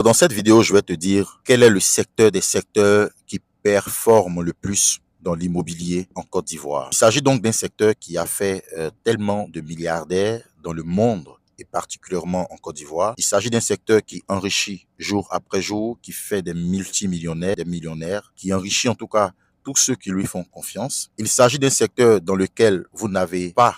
Dans cette vidéo, je vais te dire quel est le secteur des secteurs qui performe le plus dans l'immobilier en Côte d'Ivoire. Il s'agit donc d'un secteur qui a fait tellement de milliardaires dans le monde et particulièrement en Côte d'Ivoire. Il s'agit d'un secteur qui enrichit jour après jour, qui fait des multimillionnaires, des millionnaires, qui enrichit en tout cas tous ceux qui lui font confiance. Il s'agit d'un secteur dans lequel vous n'avez pas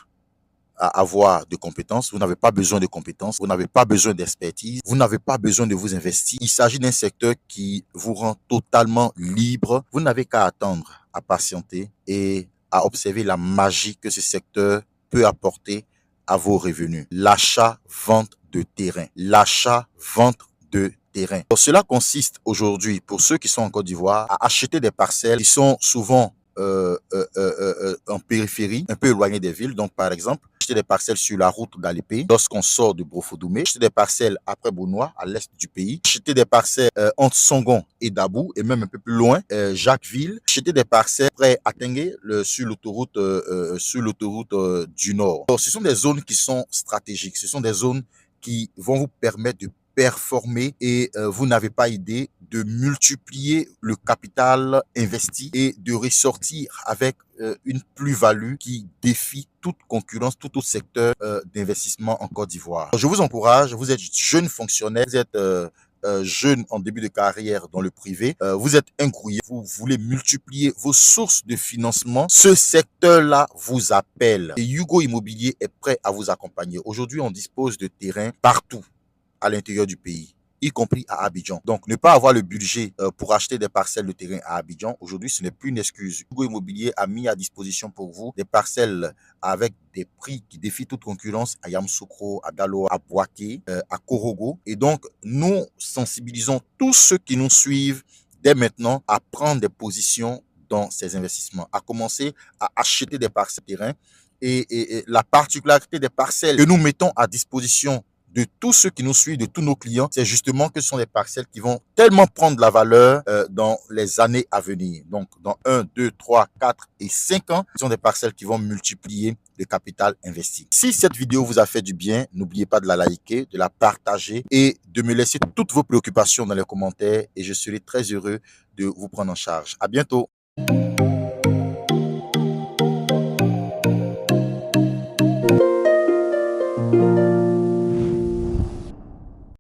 à avoir de compétences, vous n'avez pas besoin de compétences, vous n'avez pas besoin d'expertise, vous n'avez pas besoin de vous investir. Il s'agit d'un secteur qui vous rend totalement libre. Vous n'avez qu'à attendre, à patienter et à observer la magie que ce secteur peut apporter à vos revenus. L'achat-vente de terrain. L'achat-vente de terrain. Cela consiste aujourd'hui, pour ceux qui sont en Côte d'Ivoire, à acheter des parcelles qui sont souvent en périphérie, un peu éloigné des villes. Donc, par exemple, acheter des parcelles sur la route d'Alépé lorsqu'on sort de Brofodoumé, acheter des parcelles après Bounois, à l'est du pays, acheter des parcelles entre Songon et Dabou, et même un peu plus loin, Jacquesville, acheter des parcelles près Atengue, sur l'autoroute du Nord. Donc, ce sont des zones qui sont stratégiques, ce sont des zones qui vont vous permettre de performer et vous n'avez pas idée de multiplier le capital investi et de ressortir avec une plus-value qui défie toute concurrence, tout autre secteur d'investissement en Côte d'Ivoire. Je vous encourage, vous êtes jeune fonctionnaire, vous êtes jeune en début de carrière dans le privé, vous êtes incroyable, vous voulez multiplier vos sources de financement, ce secteur-là vous appelle et Hugo Immobilier est prêt à vous accompagner. Aujourd'hui, on dispose de terrains partout à l'intérieur du pays, y compris à Abidjan. Donc, ne pas avoir le budget pour acheter des parcelles de terrain à Abidjan, aujourd'hui, ce n'est plus une excuse. Hugo Immobilier a mis à disposition pour vous des parcelles avec des prix qui défient toute concurrence à Yamoussoukro, à Dalo, à Boaké, à Korogo. Et donc, nous sensibilisons tous ceux qui nous suivent dès maintenant à prendre des positions dans ces investissements, à commencer à acheter des parcelles de terrain. Et la particularité des parcelles que nous mettons à disposition de tous ceux qui nous suivent, de tous nos clients, c'est justement que ce sont des parcelles qui vont tellement prendre la valeur dans les années à venir. Donc, dans 1, 2, 3, 4 et 5 ans, ce sont des parcelles qui vont multiplier le capital investi. Si cette vidéo vous a fait du bien, n'oubliez pas de la liker, de la partager et de me laisser toutes vos préoccupations dans les commentaires et je serai très heureux de vous prendre en charge. À bientôt.